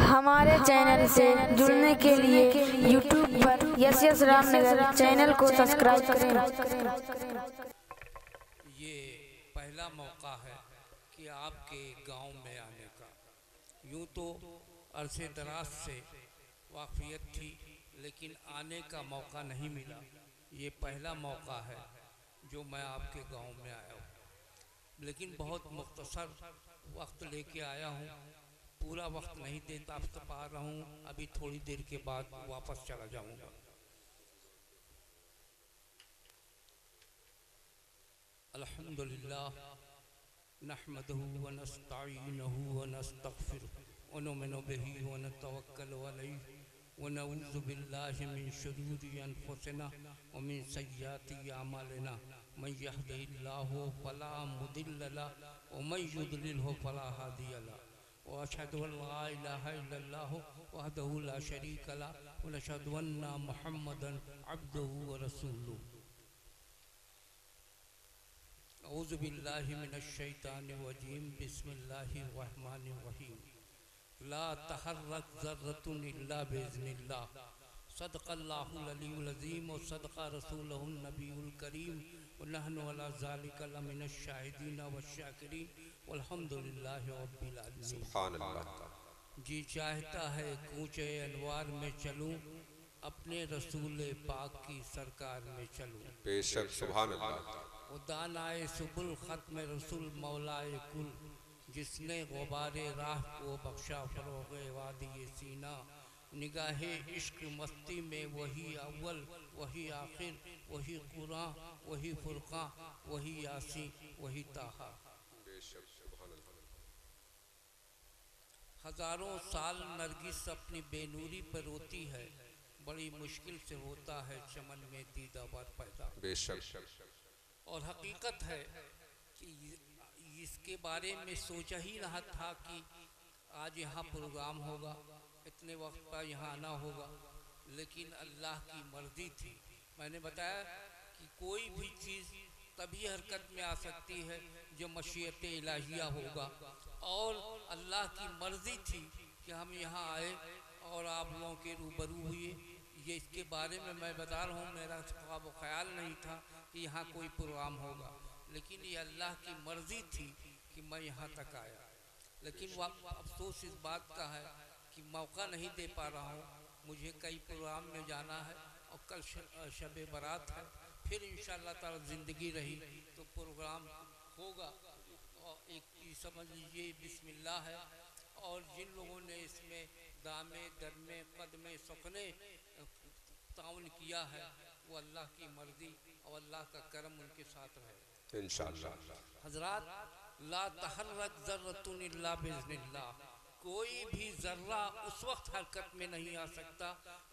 हमारे चैनल से जुड़ने के लिए YouTube पर यस रामनगर चैनल को सब्सक्राइब करें। ये पहला मौका है कि आपके गांव में आने का। यूँ तो अरसे दराज से वाक़ियत थी, लेकिन आने का मौका नहीं मिला। ये पहला मौका है जो मैं आपके गांव में आया हूँ, लेकिन बहुत मुख्तसर वक्त लेके आया हूँ। पूरा वक्त नहीं दे पा रहा हूँ। अभी थोड़ी देर के बाद वापस चला जाऊँगा। अल्हम्दुलिल्लाह नहमदहु व नस्तईनुहु व नस्तगफिरुहु व नुमिनु बिही व नतवक्कलु अलैहि व नऊज़ु बिल्लाहि मिन शुरूरि अनफुसिना व मिन सय्यिआति अमालिना मन यहदिहिल्लाहु फला मुदिल्ल लहु व मन युद्लिलहु फला हादिय लहु व अशहदु अन ला इलाहा इल्लल्लाहु वहदहु ला शरीका लहु व अशहदु अन्ना मुहम्मदन अब्दुहु व रसूलुहु। औज़ु बिल्लाहि मिनश शैतानिर रजीम बिस्मिल्लाहिर रहमानिर रहीम। ला तहर्रक ज़र्रतुन इल्ला बिइज़्निल्लाह सदक़ल्लाहुल अलीयुल अज़ीम व सदक़ा रसूलुहुन नबियुल करीम व नहनु अला ज़ालिका लमिनश शाहिदीन व शाकिरीन वल्हम्दुलिल्लाहि रब्बिल आलमीन। सुभानअल्लाह। जी चाहता है ऊँचे अनवार में चलूँ, अपने रसूल पाक की सरकार में चलूँ। बेशक सुभानअल्लाह। दानाए सुबुल ख़त्म रसूल मौलाए कुल, जिसने गुबारे राह को बख्शा फरोग़े वादी सीना। निगाहे इश्क मस्ती में वही अव्वल वही आखिर, वही कुरान वही फुरक़ान वही यासीन वही ताहा। हज़ारों साल नरगिस अपनी बेनूरी पर रोती है, बड़ी मुश्किल से होता है चमन में दीदावर पैदा। बेशक। और हकीकत है कि इसके बारे में सोचा ही रहा था कि आज यहाँ प्रोग्राम होगा, इतने वक्त पर यहाँ आना होगा, लेकिन अल्लाह की मर्ज़ी थी। मैंने बताया कि कोई भी चीज़ तभी हरकत में आ सकती है जो मशीयत इलाहिया होगा, और अल्लाह की मर्ज़ी थी कि हम यहाँ आए और आप लोगों के रूबरू हुए। ये इसके बारे में मैं बता रहा हूँ, मेरा ख्वाब ख्याल नहीं था कि यहाँ कोई प्रोग्राम होगा, लेकिन ये अल्लाह की मर्ज़ी थी कि मैं यहाँ तक आया। लेकिन वह अफसोस इस बात का है कि मौका नहीं दे पा रहा हूँ। मुझे कई प्रोग्राम में जाना है और कल शब बारात है, फिर इंशाअल्लाह ताला ज़िंदगी रही तो प्रोग्राम होगा। और एक चीज़ समझ लीजिए, बिस्मिल्लाह है। और जिन लोगों ने इसमें दामे दरमे कदमे सुखने ताउन किया है, वो अल्लाह की मर्ज़ी और अल्लाह का करम उनके साथ रहे इंशाअल्लाह। हज़रात, ला तहर्रक ज़र्रतुन इल्ला बिइज़्निल्लाह, कोई भी ज़र्रा उस वक्त हरकत में नहीं आ सकता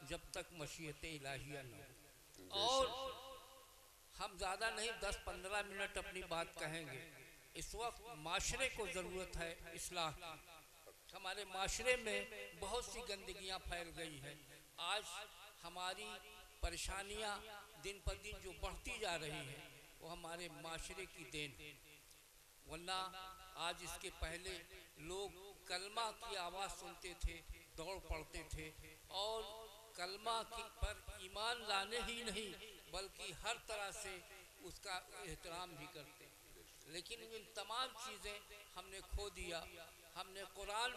जब तक मशीयत इलाहिया न हो। और हम ज़्यादा नहीं 10-15 मिनट अपनी बात कहेंगे। इस वक्त माशरे को ज़रूरत है इस्लाह की। हमारे माशरे में बहुत सी गंदगियाँ फैल गई हैं। आज हमारी परेशानियाँ दिन पर दिन जो बढ़ती जा रही हैं, वो हमारे माशरे की देन। वरना आज इसके पहले लोग कलमा की आवाज़ सुनते थे, दौड़ पड़ते थे, और कलमा की पर ईमान लाने ही नहीं बल्कि हर तरह से उसका एहतराम भी करते। लेकिन इन तमाम चीज़ें हमने खो दिया। हमने कुरान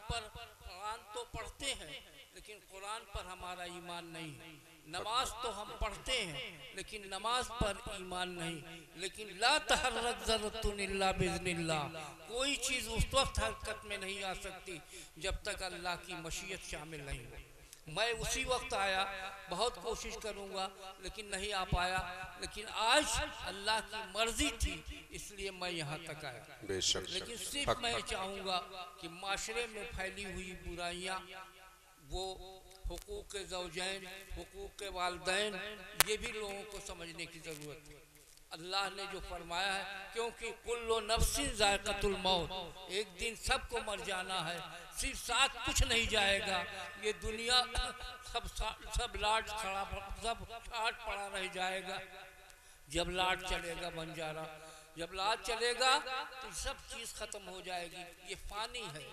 तो पढ़ते हैं, लेकिन कुरान पर हमारा ईमान नहीं है। नमाज तो हम पढ़ते हैं, लेकिन नमाज पर ईमान नहीं। लेकिन ला तहर्रक ज़र्रतुन इल्ला बिइज़्निल्लाह, कोई चीज़ उस वक्त हरकत में नहीं आ सकती जब तक अल्लाह की मशीयत शामिल नहीं हो। मैं उसी वक्त आया, बहुत कोशिश करूँगा लेकिन नहीं आ पाया, लेकिन आज अल्लाह की मर्ज़ी थी इसलिए मैं यहाँ तक आया। बेशक। लेकिन सिर्फ मैं चाहूँगा कि माशरे में फैली हुई बुराइयाँ, वो हुकूक़ ज़ौजैन, हुकूक़ वालिदैन, ये भी लोगों को समझने की ज़रूरत है। अल्लाह ने जो फरमाया है, क्योंकि कुल्लु नफ्सिन ज़ाइक़तुल मौत, एक दिन सबको मर जाना है, सिर्फ साथ कुछ नहीं जाएगा। ये दुनिया सब लाट खड़ा, सब छाट पड़ा रह जाएगा। जब लाट चलेगा बंजारा, जब लाट चलेगा तो सब चीज़ ख़त्म हो जाएगी। ये फ़ानी है,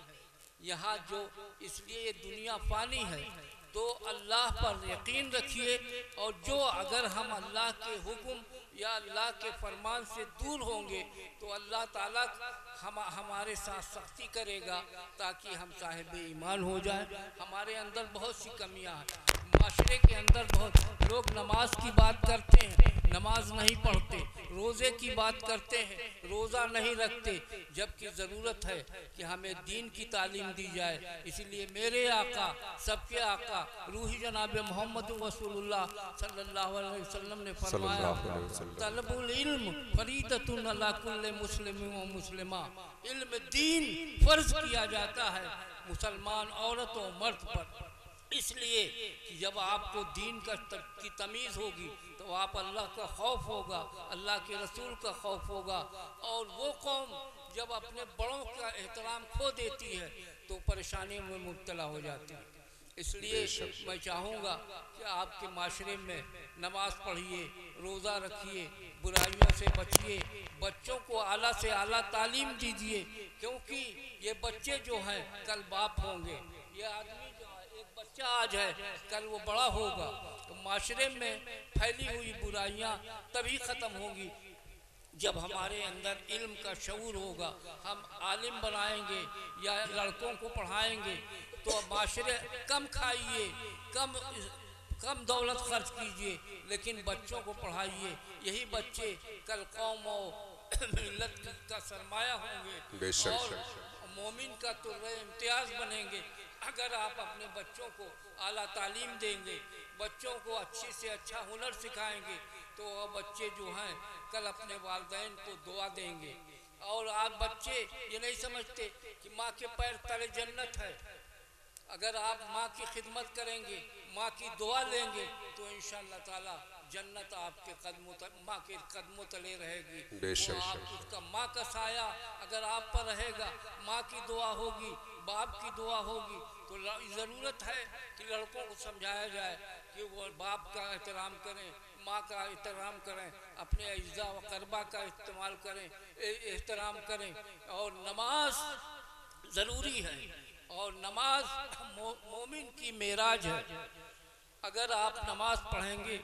यहाँ जो, इसलिए ये दुनिया फानी है, तो अल्लाह पर यकीन रखिए। और जो अगर हम अल्लाह के हुक्म या अल्लाह के फरमान से दूर होंगे तो अल्लाह ताला हमारे साथ सख्ती करेगा ताकि हम साहिब ईमान हो जाए। हमारे अंदर बहुत सी कमियां हैं, माशरे के अंदर बहुत लोग नमाज की बात करते हैं, नमाज नहीं पढ़ते, रोज़े की बात करते हैं, रोज़ा नहीं रखते, जबकि ज़रूरत है कि हमें दीन की तालीम दी जाए। इसलिए मेरे आका, सबके आका रूही जनाब मोहम्मद रसूलुल्लाह सल्लल्लाहु अलैहि वसल्लम ने फरमाया, तलबुल इल्म फरीदतुन अला कुल्ले मुस्लिम व मुस्लिमा, इल्म दीन फ़र्ज किया जाता है मुसलमान औरत और मर्द पर। इसलिए कि जब आपको दीन की तमीज़ होगी तो आप अल्लाह का खौफ होगा, अल्लाह के रसूल का खौफ होगा। और वो कौम जब अपने बड़ों का एहतराम खो देती है तो परेशानी में मुब्तला हो जाती है। इसलिए मैं चाहूँगा कि आपके माशरे में नमाज पढ़िए, रोज़ा रखिए, बुराइयों से बचिए, बच्चों को आला से आला तालीम दीजिए, क्योंकि ये बच्चे जो हैं कल बाप होंगे। ये आदमी जो है, एक बच्चा आज है, कल वो बड़ा होगा। तो माशरे में फैली हुई बुराइयां तभी ख़त्म होंगी जब हमारे अंदर इल्म का शऊर होगा। हम आलिम बनाएंगे या लड़कों को पढ़ाएंगे तो माशरे कम खाइए, कम दौलत खर्च कीजिए, लेकिन बच्चों को पढ़ाइए। यही बच्चे कल कौम और मिल्लत का सरमाया होंगे और मोमिन का तुर्रे इम्तियाज़ बनेंगे। अगर आप अपने बच्चों को आला तालीम देंगे, बच्चों को अच्छे से अच्छा हुनर सिखाएंगे, तो वह बच्चे जो हैं कल अपने वालिदैन को दुआ देंगे। और आज बच्चे ये नहीं समझते कि माँ के पैर तले जन्नत है। अगर आप माँ की खिदमत करेंगे, माँ की दुआ लेंगे, तो इंशाअल्लाह ताला जन्नत आपके माँ के कदमों तले रहेगी। तो आप उसका माँ का साया अगर आप पर रहेगा, माँ की दुआ होगी, बाप की दुआ होगी, तो ज़रूरत है कि लड़कों को समझाया जाए कि वो बाप का एहतराम करें, माँ का एहतराम करें, अपने अज्जा व करबा का इस्तेमाल करें, एहतराम करें। और नमाज ज़रूरी है, और नमाज मोमिन की मेराज है। अगर आप नमाज पढ़ेंगे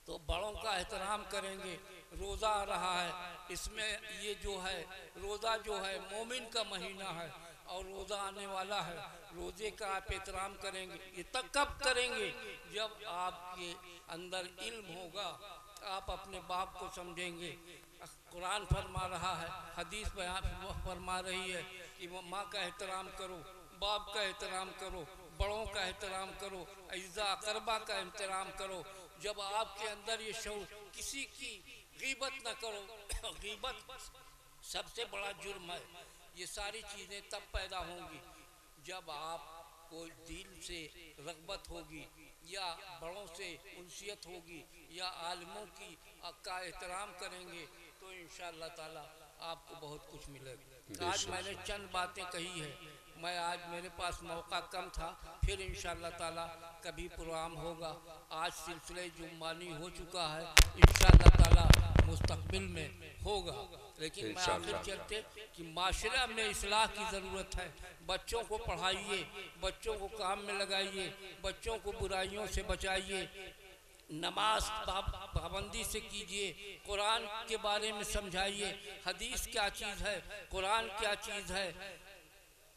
तो बड़ों का एहतराम करेंगे। रोज़ा आ रहा है, इसमें ये जो है रोज़ा जो है मोमिन का महीना है और रोज़ा आने वाला है। रोज़े का आप एहतराम करेंगे, ये तक कब करेंगे जब आपके अंदर इल्म होगा, आप अपने बाप को समझेंगे। कुरान फरमा रहा है, हदीस बयान फरमा रही है कि माँ का एहतराम करो, बाप का एहतराम करो, बड़ों का एहतराम करो, अज्जा अकरबा का एहतराम करो। जब आपके अंदर ये शऊर, किसी की गीबत न करो, गीबत सबसे बड़ा जुर्म है। ये सारी चीज़ें तब पैदा होंगी जब आपको दिल से रग़बत होगी, या बड़ों से उनसियत होगी, या आलिमों की का एहतराम करेंगे, तो इंशाअल्लाह ताला आपको बहुत कुछ मिलेगा। आज मैंने चंद बातें कही है, मैं आज मेरे पास मौका कम था, फिर इंशाअल्लाह ताला कभी प्रोग्राम होगा। आज सिलसिले जुम्मानी हो चुका है, इंशाअल्लाह ताला मुस्तक़बिल में होगा। लेकिन मैं आखिर चलते कि माशरा में इस्लाह की ज़रूरत है। बच्चों को पढ़ाइए, बच्चों को काम में लगाइए, बच्चों को बुराइयों से बचाइए, नमाज पाबंदी से कीजिए, कुरान के बारे में समझाइए, हदीस क्या चीज़ है, कुरान क्या चीज़ है।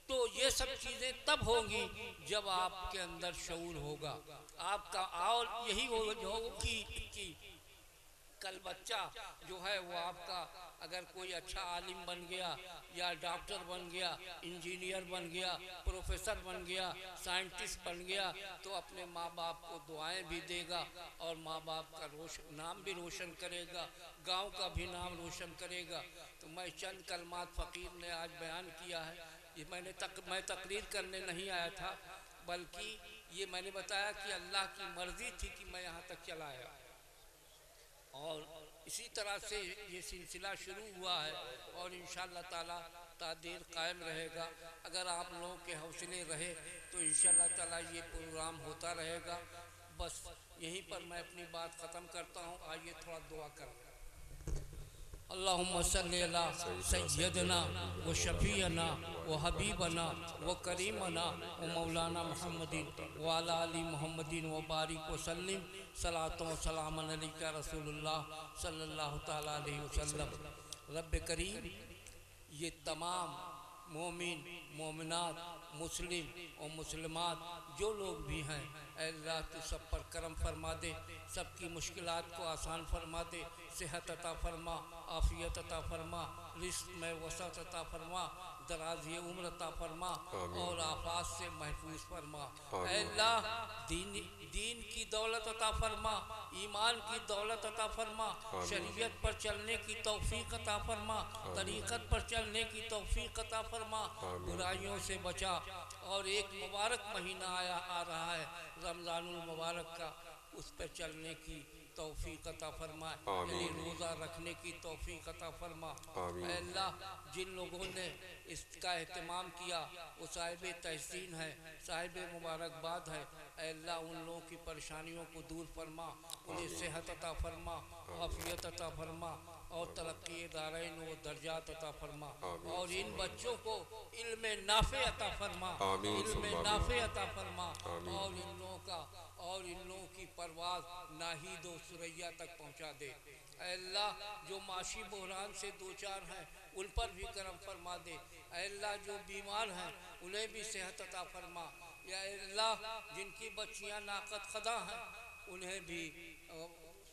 तो ये सब चीज़ें तब होंगी जब आपके अंदर शऊर होगा आपका। और यही होगी कि कल बच्चा जो है वो आपका अगर कोई अच्छा आलिम बन गया, या डॉक्टर बन गया, इंजीनियर बन गया, प्रोफेसर बन गया, साइंटिस्ट बन गया, तो अपने माँ बाप को दुआएं भी देगा और माँ बाप का नाम भी रोशन करेगा, गांव का भी नाम रोशन करेगा। तो मैं चंद कलमात फ़कीर ने आज बयान किया है। ये मैं तकरीर करने नहीं आया था, बल्कि ये मैंने बताया कि अल्लाह की मर्ज़ी थी कि मैं यहाँ तक चला आया। और इसी तरह से ये सिलसिला शुरू हुआ है और इंशाअल्लाह ताला तादेर कायम रहेगा। अगर आप लोगों के हौसले रहे तो इंशाअल्लाह ताला ये प्रोग्राम होता रहेगा। बस यहीं पर मैं अपनी बात ख़त्म करता हूँ। आइए थोड़ा दुआ करें। अल्लाहुम्मा सल्ली अला सय्यदना व शफीअना व हबीबना व करीमना व मौलाना मुहम्मदिन व अला आलि मुहम्मदिन व बारिक व सल्लिम सलातो सलाम अलैका रसूलुल्लाह सल्लल्लाहु ताला अलैहि वसल्लम। रब करीम ये तमाम मोमिन मोमिनात मुस्लिम और मुसलमान जो लोग भी हैं, अल्लाह तू सब पर करम फरमा दे, सबकी मुश्किलात को आसान फरमा दे, सेहत अता फरमा, आफियत अता फरमा, रिस्क में वसअत अता फरमा, दराज़ी उम्र अता फरमा और आफात से महफूज फरमा। अल्लाह दीन की दौलत अता फरमा, ईमान की दौलत अता फरमा, शरीयत पर चलने की तौफीक अता फरमा, तरीक़त पर चलने की तौफीक अता फरमा, बुराइयों से बचा। और एक मुबारक महीना आ रहा है रमज़ानुल मुबारक का, उस पर चलने की तौफीक अता फरमा, यानी रोज़ा रखने की तौफीक अता फरमा। अल्लाह जिन लोगों ने इसका एहतमाम किया वो साहिब तहसीन है, साहिब मुबारकबाद है। अल्लाह उन लोगों की परेशानियों को दूर फरमा, उन्हें सेहत अता फरमा, आफियत अता फरमा और तरक्की दारैन व दर्जात अता फरमा। और इन बच्चों को इल्म नाफ़े अता फरमा, इल्म नाफ़े अता फरमा। और इन लोगों की परवाज़ नाहीद व सुरैया तक पहुँचा दे। अल्लाह जो माशी बहरान से दो चार हैं उन पर भी करम फरमा दे। अल्लाह जो बीमार हैं उन्हें भी सेहत अता फरमा। या अल्लाह जिनकी बच्चियाँ नाक़द ख़दा हैं उन्हें भी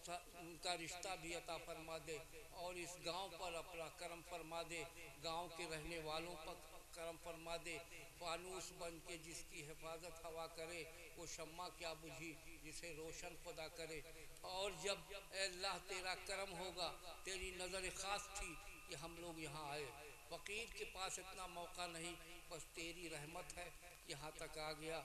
उनका रिश्ता भी अता फरमा दे। और इस गांव पर अपना करम फरमा दे, गांव के रहने वालों पर करम फरमा दे। फानूस बन के जिसकी हिफाजत हवा करे वो शम्मा क्या बुझी जिसे रोशन खुदा करे। और जब अल्लाह तेरा करम होगा, तेरी नज़र ख़ास थी कि हम लोग यहाँ आए, फ़कीर के पास इतना मौका नहीं, बस तेरी रहमत है यहाँ तक आ गया।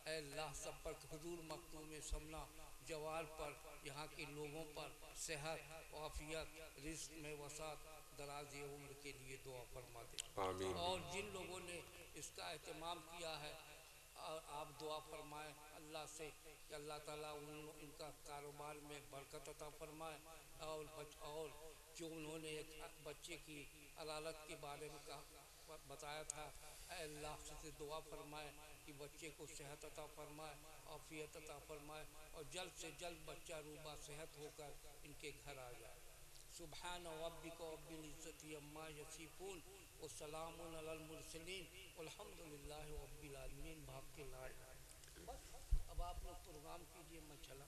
अल्लाह सब पर हुजूर मखदूम समना जवार पर, यहाँ के लोगों पर सेहत आफियत रिस्क में वसात दराज़ी उम्र के लिए दुआ फरमा दे। और जिन लोगों ने इसका एहतमाम किया है आप दुआ फरमाएँ अल्लाह से कि अल्लाह ताला इनका कारोबार में बरकत अता फरमाए। और जो उन्होंने एक बच्चे की अदालत के बारे में बताया था, अल्लाह से दुआ फरमाए कि बच्चे को सेहत अता फरमाए, आफियत अता फरमाए और जल्द से जल्द बच्चा रूबा सेहत होकर इनके घर आ जाए। सुब्हान रब्बिका रब्बिल इज्जति अम्मा यसिफून व सलामुन अलल मुरसलीन वल्हम्दुलिल्लाहि रब्बिल आलमीन। भाग के लाए बस अब आप लोग प्रोग्राम कीजिए, मैं चला।